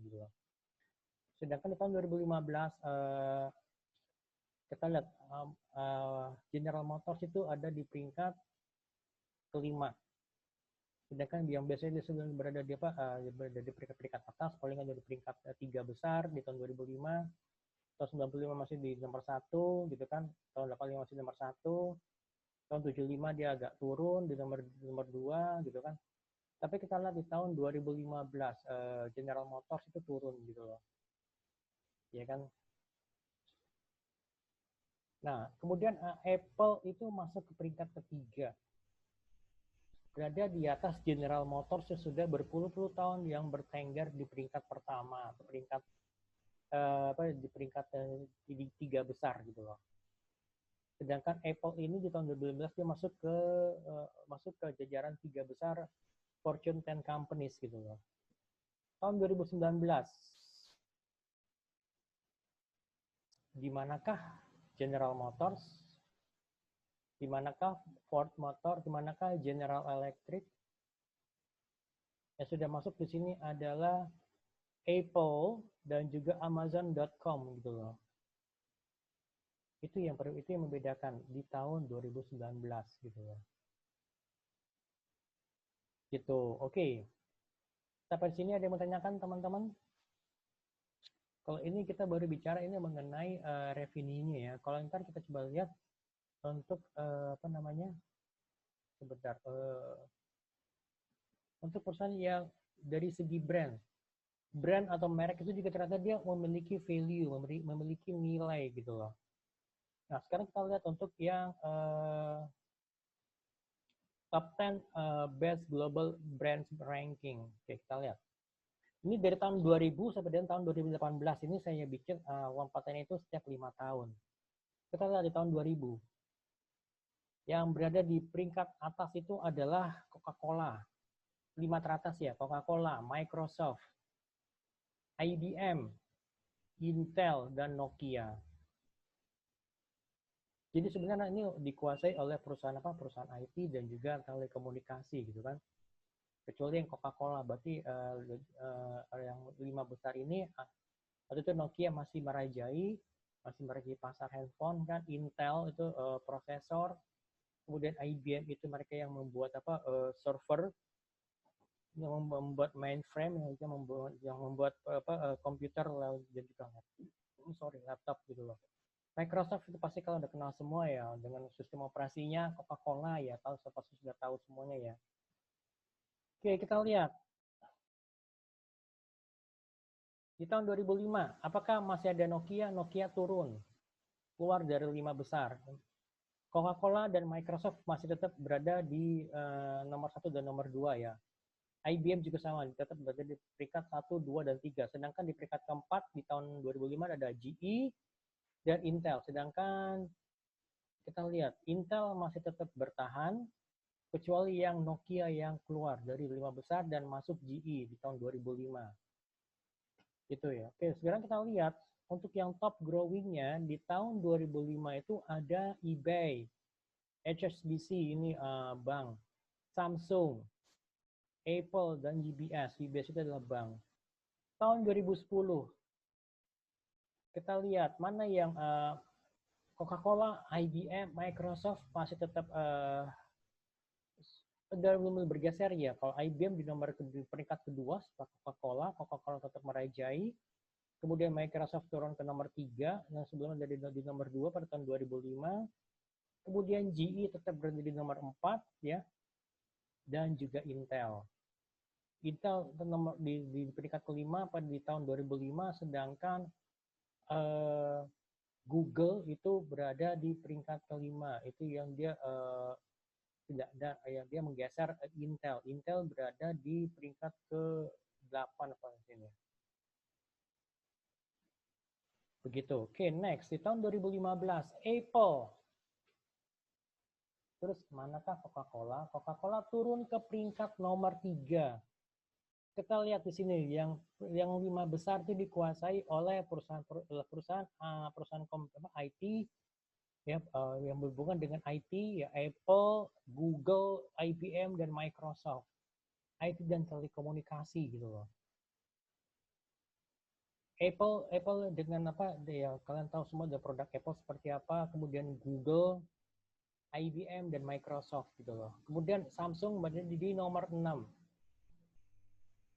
gitu loh. Sedangkan di tahun 2015 kita lihat General Motors itu ada di peringkat kelima. Sedangkan yang biasanya dia sudah berada di peringkat atas, paling ada di peringkat 3 besar di tahun 2005. Tahun 95 masih di nomor 1 gitu kan, tahun 85 masih nomor 1, tahun 75 dia agak turun di nomor 2 gitu kan. Tapi kita lihat di tahun 2015 General Motors itu turun gitu loh. Ya kan. Nah, kemudian Apple itu masuk ke peringkat ketiga. Berada di atas General Motors yang sudah berpuluh-puluh tahun yang bertengger di peringkat pertama, di peringkat di 3 besar gitu loh. Sedangkan Apple ini di tahun 2015 dia masuk ke jajaran 3 besar Fortune 10 companies gitu loh. Tahun 2019, di manakah General Motors? Di manakah Ford Motor? Di manakah General Electric? Yang sudah masuk di sini adalah Apple dan juga Amazon.com gitu loh. Itu yang membedakan di tahun 2019 gitu loh. Gitu. Oke. Sampai sini ada yang mau tanyakan teman-teman? Kalau ini kita baru bicara ini mengenai revenue-nya ya. Kalau ntar kita coba lihat untuk sebentar. Untuk perusahaan yang dari segi brand atau merek itu juga ternyata dia memiliki value, memiliki nilai gitu loh. Nah sekarang kita lihat untuk yang top 10 best global brands ranking. Oke, kita lihat. Ini dari tahun 2000 sampai dengan tahun 2018. Ini saya bikin lompatan itu setiap 5 tahun. Kita lihat di tahun 2000. Yang berada di peringkat atas itu adalah Coca-Cola. 5 teratas ya, Coca-Cola, Microsoft, IBM, Intel, dan Nokia. Jadi sebenarnya ini dikuasai oleh perusahaan apa? Perusahaan IT dan juga telekomunikasi gitu kan. Kecuali yang Coca-Cola, berarti yang 5 besar ini, waktu itu Nokia masih merajai pasar handphone kan, Intel itu prosesor, kemudian IBM itu mereka yang membuat apa server, yang membuat mainframe, yang membuat apa komputer dan juga laptop gitu loh. Microsoft itu pasti kalau udah kenal semua ya dengan sistem operasinya. Coca-Cola ya tahu, pasti sudah tahu semuanya ya. Oke, kita lihat di tahun 2005 apakah masih ada Nokia? Nokia turun, keluar dari 5 besar. Coca-Cola dan Microsoft masih tetap berada di nomor 1 dan nomor 2 ya. IBM juga sama, tetap berada di peringkat 1, 2, dan 3. Sedangkan di peringkat keempat di tahun 2005 ada GE dan Intel. Sedangkan kita lihat Intel masih tetap bertahan, kecuali yang Nokia yang keluar dari 5 besar dan masuk GE di tahun 2005. Gitu ya. Oke, sekarang kita lihat untuk yang top growing-nya di tahun 2005 itu ada eBay, HSBC ini bank, Samsung, Apple, dan UBS. UBS itu adalah bank. Tahun 2010 kita lihat mana yang Coca-Cola, IBM, Microsoft masih tetap mulai bergeser ya. Kalau IBM di peringkat kedua setelah Coca-Cola, Coca-Cola tetap merajai. Kemudian Microsoft turun ke nomor 3, yang sebelumnya ada di nomor 2 pada tahun 2005. Kemudian GE tetap berada di nomor 4 ya, dan juga Intel. Intel di peringkat kelima pada di tahun 2005, sedangkan Google itu berada di peringkat kelima. Itu yang dia tidak ada, yang dia menggeser Intel. Intel berada di peringkat ke-8 apa ini. Begitu. Oke, next di tahun 2015 Apple. Terus manakah Coca-Cola? Coca-Cola turun ke peringkat nomor 3. Kita lihat di sini yang 5 besar itu dikuasai oleh perusahaan IT ya, yang berhubungan dengan IT ya, Apple, Google, IBM, dan Microsoft. IT dan telekomunikasi gitu loh. Apple dengan apa ya, kalian tahu semua ada produk Apple seperti apa, kemudian Google, IBM, dan Microsoft gitu loh. Kemudian Samsung berada di nomor 6.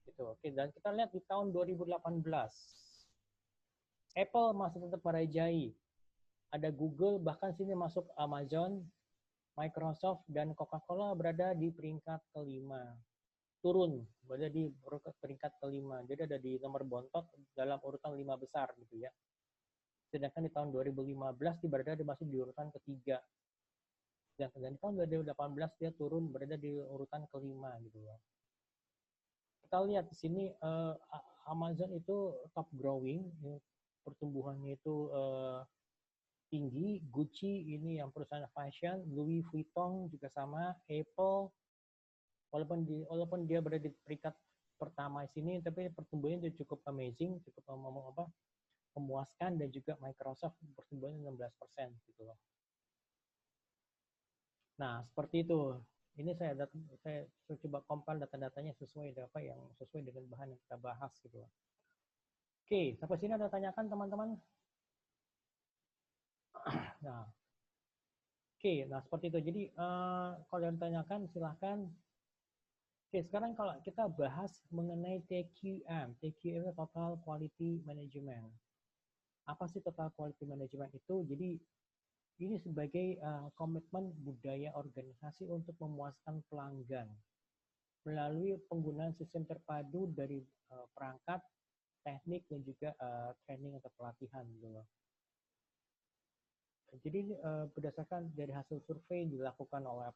Gitu. Oke, dan kita lihat di tahun 2018. Apple masih tetap merajai. Ada Google, bahkan sini masuk Amazon, Microsoft, dan Coca-Cola berada di peringkat kelima. Turun, berada di peringkat kelima. Jadi ada di nomor bontot dalam urutan 5 besar gitu ya. Sedangkan di tahun 2015 berada masih di urutan ketiga. Dan di tahun 2018 dia turun berada di urutan kelima gitu ya. Kita lihat di sini Amazon itu top growing, pertumbuhannya itu tinggi. Gucci ini yang perusahaan fashion, Louis Vuitton juga sama, Apple walaupun dia berada di peringkat pertama di sini, tapi pertumbuhannya cukup amazing, cukup memuaskan, dan juga Microsoft pertumbuhannya 16% gitu loh. Nah, seperti itu. Ini saya coba compile data-datanya sesuai dengan bahan yang kita bahas gitu. Oke, sampai sini ada tanyakan teman-teman? Nah, oke, nah seperti itu. Jadi kalau yang ditanyakan silahkan. Oke, sekarang kalau kita bahas mengenai TQM. TQM itu Total Quality Management. Apa sih Total Quality Management itu? Jadi ini sebagai komitmen budaya organisasi untuk memuaskan pelanggan melalui penggunaan sistem terpadu dari perangkat, teknik, dan juga training atau pelatihan gitu loh. Jadi berdasarkan dari hasil survei dilakukan oleh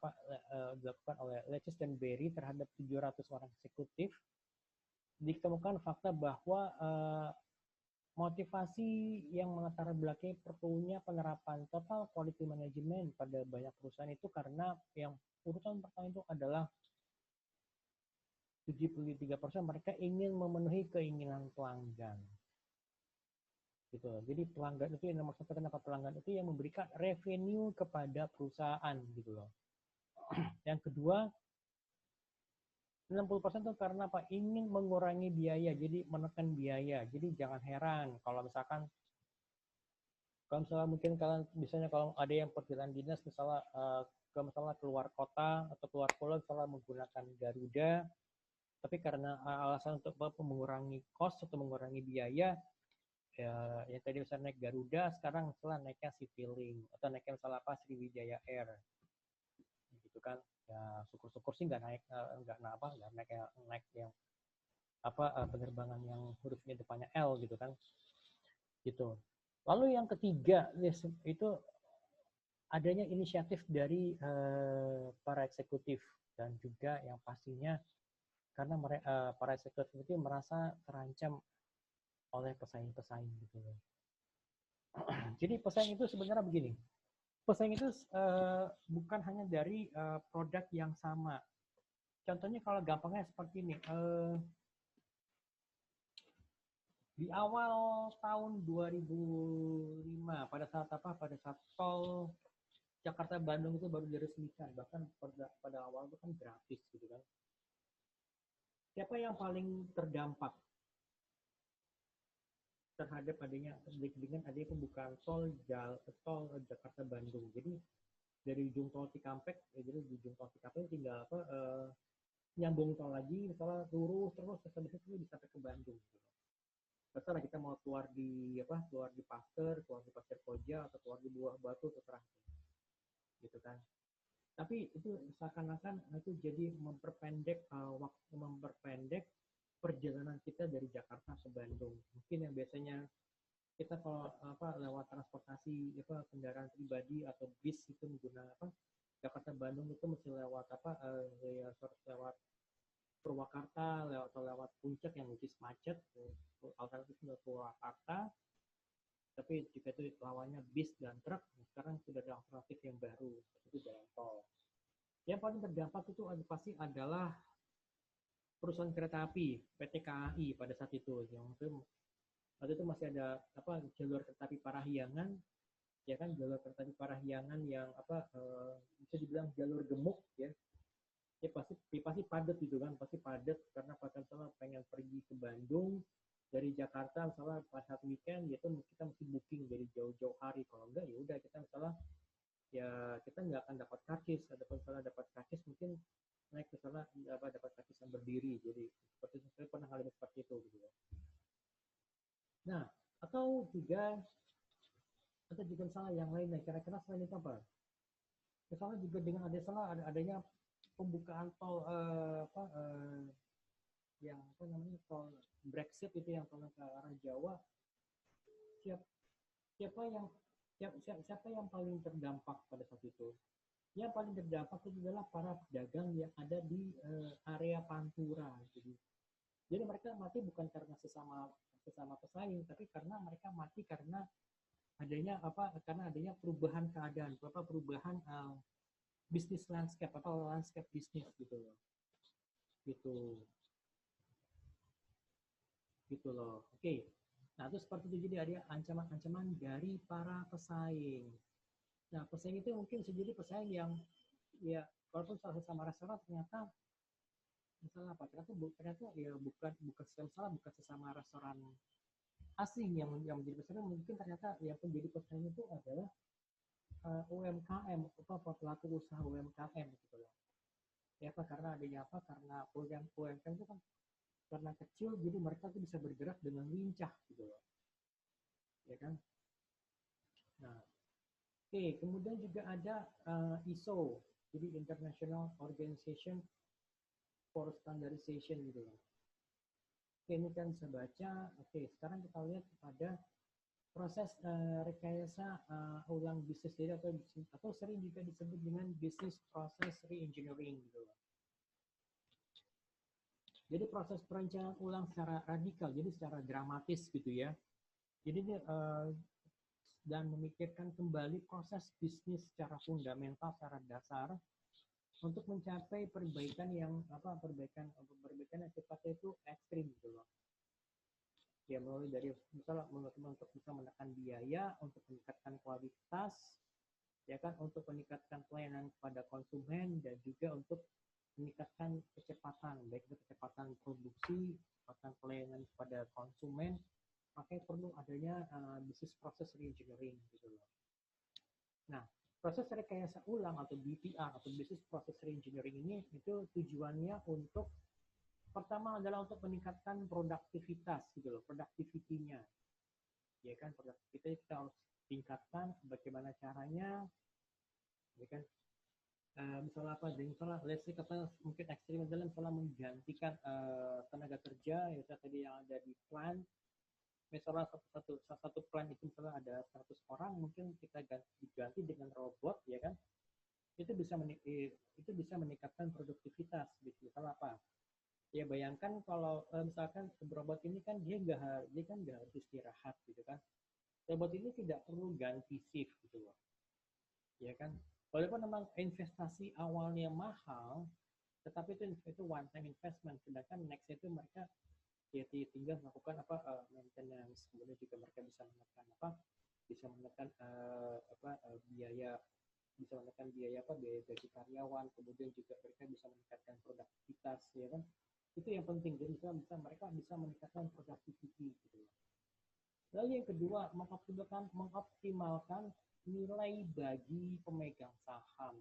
Leches dan Berry terhadap 700 orang eksekutif, ditemukan fakta bahwa motivasi yang melatar belakangi perlunya penerapan total quality management pada banyak perusahaan itu karena yang urutan pertama itu adalah 73% mereka ingin memenuhi keinginan pelanggan. Gitu. Jadi pelanggan itu yang nomor satu, kenapa pelanggan itu yang memberikan revenue kepada perusahaan gitu loh. Yang kedua, 60% itu karena apa? Ingin mengurangi biaya, jadi menekan biaya. Jadi jangan heran kalau misalkan mungkin kalian misalnya kalau ada yang perjalanan dinas misalnya misalnya keluar kota atau keluar pulau misalnya menggunakan Garuda, tapi karena alasan untuk mengurangi cost atau mengurangi biaya, ya yang tadi misalnya naik Garuda, sekarang misalnya naiknya Citylink atau naiknya misalnya apa Sriwijaya Air, gitu kan? Ya syukur-syukur sih nggak naik yang penerbangan yang hurufnya depannya L gitu kan, gitu. Lalu yang ketiga itu adanya inisiatif dari para eksekutif dan juga yang pastinya karena para eksekutif itu merasa terancam oleh pesaing-pesaing gitu. Jadi pesaing itu sebenarnya begini, pesaing itu bukan hanya dari produk yang sama. Contohnya kalau gampangnya seperti ini, di awal tahun 2005 pada saat tol Jakarta Bandung itu baru diresmikan, bahkan pada awal itu kan gratis gitu kan. Siapa yang paling terdampak terhadap adanya pembukaan tol Jakarta Bandung? Jadi dari ujung tol Cikampek, jadi di ujung tol Cikampek tinggal nyambung tol lagi, misalnya lurus terus sampai situ bisa sampai ke Bandung. Gitu. Terserah kita mau keluar di Pasteur, keluar di Pasir Koja atau keluar di Buah Batu terserah, gitu kan. Tapi itu seakan-akan itu jadi memperpendek perjalanan kita dari Jakarta ke Bandung. Mungkin yang biasanya kita kalau lewat transportasi kendaraan pribadi atau bis itu menggunakan Jakarta Bandung itu mesti lewat lewat Purwakarta lewat Puncak yang which is macet, alternatifnya Purwakarta, tapi jika itu lawannya bis dan truk, sekarang sudah ada alternatif yang baru itu jalan tol. Yang paling terdampak itu pasti adalah perusahaan kereta api PT KAI pada saat itu, yang waktu itu masih ada jalur kereta api Parahyangan, ya kan, jalur kereta api Parahyangan yang bisa dibilang jalur gemuk ya. Ya pasti padat gitu kan, pasti padat karena misalnya pengen pergi ke Bandung dari Jakarta misalnya pas saat weekend gitu kita mesti booking dari jauh-jauh hari, kalau enggak ya udah kita misalnya ya kita nggak akan dapat karcis, ada misalnya dapat karcis mungkin naik misalnya dapat karcis yang berdiri, jadi seperti itu saya pernah ngalamin seperti itu gitu ya. Nah atau juga misalnya yang lainnya kira-kira selain itu apa, misalnya juga dengan adanya pembukaan tol yang tol Brexit itu yang tol ke arah Jawa, siapa yang paling terdampak pada saat itu? Yang paling terdampak itu adalah para pedagang yang ada di area Pantura. Jadi mereka mati bukan karena sesama pesaing, tapi karena mereka mati karena adanya perubahan keadaan, perubahan bisnis landscape atau landscape bisnis gitu loh. Gitu loh. Oke. Nah, itu seperti itu, jadi ada ancaman-ancaman dari para pesaing. Nah, pesaing itu mungkin bisa jadi pesaing yang ya walaupun sama restoran ternyata misalnya ternyata ya bukan sesama restoran asing yang menjadi pesaing, mungkin ternyata yang menjadi pesaing itu adalah UMKM pelaku usaha UMKM gitu loh. Ya karena UMKM itu kan karena kecil, jadi mereka tuh bisa bergerak dengan lincah gitu loh, ya kan. Nah, kemudian juga ada ISO, jadi International Organization for Standardization gitu loh. Ini kan bisa baca. Sekarang kita lihat pada proses rekayasa ulang bisnis data atau sering juga disebut dengan business process re-engineering gitu loh. Jadi proses perencanaan ulang secara radikal, jadi secara dramatis gitu ya. Jadi dan memikirkan kembali proses bisnis secara fundamental, secara dasar, untuk mencapai perbaikan yang perbaikan yang sifatnya itu ekstrim gitu loh. Ya mulai dari misalnya untuk bisa menekan biaya, untuk meningkatkan kualitas, ya kan, untuk meningkatkan pelayanan kepada konsumen dan juga untuk meningkatkan kecepatan, baik itu kecepatan produksi, kecepatan pelayanan kepada konsumen, makanya perlu adanya business process reengineering gitu loh. Nah, proses rekayasa ulang atau BPR atau business process reengineering ini itu tujuannya untuk pertama adalah untuk meningkatkan produktivitas gitu loh, productivity-nya. Ya kan, produktivitas kita harus tingkatkan bagaimana caranya, ya kan. Misalnya apa? Jadi misalnya, let's say kata mungkin ekstrim adalah misalnya menggantikan tenaga kerja, ya tadi yang ada di plant. Misalnya satu plant itu misalnya ada 100 orang, mungkin kita diganti dengan robot, ya kan? Itu bisa meningkatkan produktivitas. Misalnya apa? Ya bayangkan kalau misalkan robot ini kan dia kan nggak harus istirahat gitu kan. Robot ini tidak perlu ganti shift gitu loh, ya kan. Walaupun memang investasi awalnya mahal, tetapi itu one time investment. Sedangkan next itu mereka ya tinggal melakukan maintenance, kemudian juga mereka bisa menekan biaya, biaya gaji karyawan, kemudian juga mereka bisa meningkatkan produktivitas, ya kan. Itu yang penting, jadi mereka bisa meningkatkan productivity gitu. Lalu yang kedua, mengoptimalkan nilai bagi pemegang saham.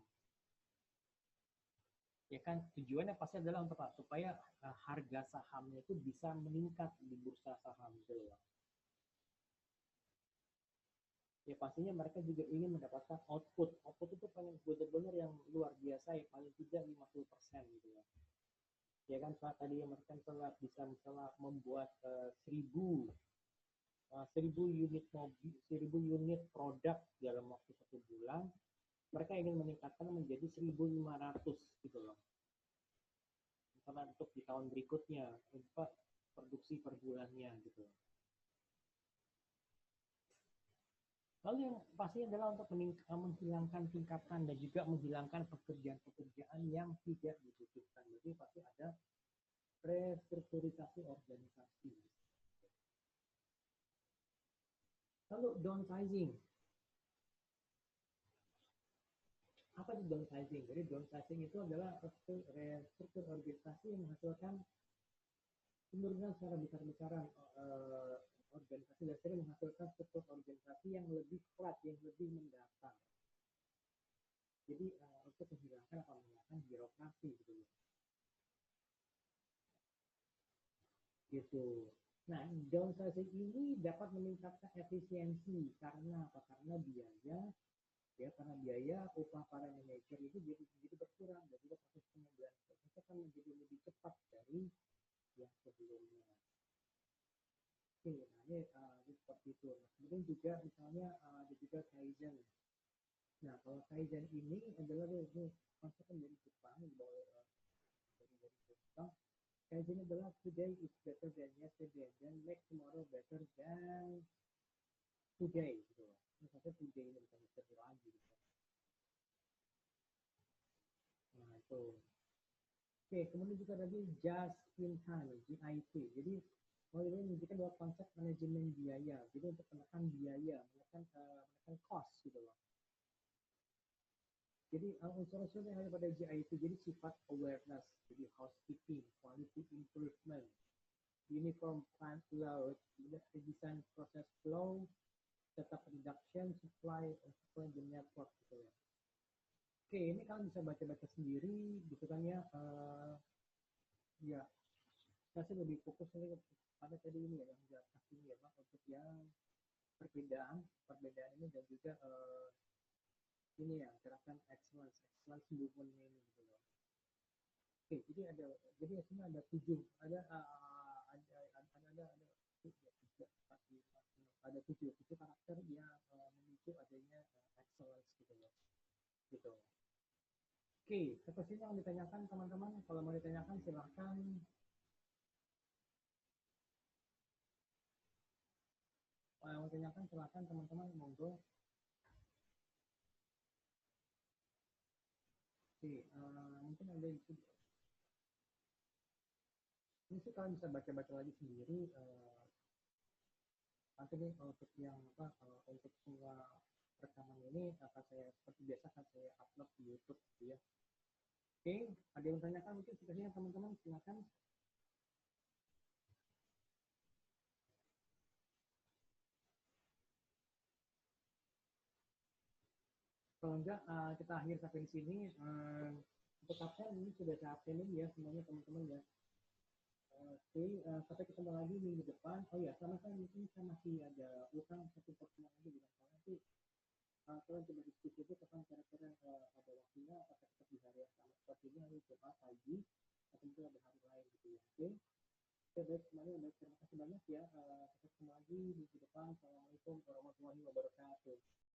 Ya kan, tujuannya pasti adalah untuk apa? Supaya harga sahamnya itu bisa meningkat di bursa saham gitu loh. Ya pastinya mereka juga ingin mendapatkan output. Output itu paling benar-benar yang luar biasa, ya paling tidak 50% gitu ya. Ya kan, saat tadi yang mereka bisa misalnya membuat 1000 unit produk dalam waktu 1 bulan, mereka ingin meningkatkan menjadi 1.500 gitu loh. Misalnya untuk di tahun berikutnya, untuk produksi per bulannya gitu. Lalu yang pasti adalah untuk menghilangkan tingkatan dan juga menghilangkan pekerjaan-pekerjaan yang tidak dibutuhkan. Jadi pasti ada restrukturisasi organisasi. Lalu downsizing. Apa itu downsizing? Jadi downsizing itu adalah restruktur organisasi yang menghasilkan penurunan secara besar-besaran organisasi, dan sering menghasilkan struktur organisasi yang lebih flat, yang lebih mendatar. Jadi untuk menghilangkan birokrasi gitu. Nah, downsizing ini dapat meningkatkan efisiensi karena apa? Karena biaya upah para manajer itu jadi berkurang, dan juga proses pengambilan keputusan akan menjadi lebih cepat dari yang sebelumnya. Oke, nah ini seperti itu. Nah, kemudian juga misalnya ada juga Kaizen. Nah, kalau Kaizen ini adalah konsep dari Jepang, dari Jepang. Kaizen adalah today is better than yesterday, dan make tomorrow better than today gitu. Misalnya today ini bukan yesterday lagi gitu. Nah, itu. Oke, kemudian juga tadi just in time, JIT. Jadi ini menunjukkan bahwa konsep manajemen biaya. Jadi untuk menekan biaya, menekan cost gitu loh. Jadi unsur-unsur yang ada pada JIT, jadi sifat awareness, jadi housekeeping, quality improvement, uniform plant load, design process flow, setup reduction, supply the network gitu ya. Oke, ini kalian bisa baca-baca sendiri gitu kan ya. Ya, saya sih lebih fokus pada tadi ini ya, yang di atas ini ya, Pak, untuk yang perbedaan ini, dan juga ini ya, gerakan excellence movement ini gitu loh. Oke, jadi sebenarnya ada 7, ada 7 karakter yang memicu adanya excellence gitu loh. Gitu. Oke, seperti yang ditanyakan teman-teman, kalau mau ditanyakan silahkan. Kalau mau ditanyakan silahkan teman-teman, monggo. Oke, mungkin ada yang ini sih kalian bisa baca-baca lagi sendiri. Nanti nih untuk yang apa untuk semua rekaman ini akan saya seperti biasa akan saya upload di YouTube gitu ya. Oke, ada yang tanyakan mungkin sebenarnya teman-teman silakan. Kalau enggak kita akhir sampai di sini. Untuk absen ini sudah saya absenin ya semuanya teman-teman ya. Oke, sampai ketemu lagi minggu depan. Oh ya, sama saya mungkin saya masih ada utang satu pertemuan lagi dengan saya nanti. Kalian coba diskusi itu kapan kira-kira ada waktunya, apakah tetap di hari yang sama seperti ini, hari Jumat pagi, atau mungkin ada hari lain gitu ya. Oke, oke baik semuanya, baik terima kasih banyak ya. Kita ketemu lagi minggu depan. Assalamualaikum warahmatullahi wabarakatuh.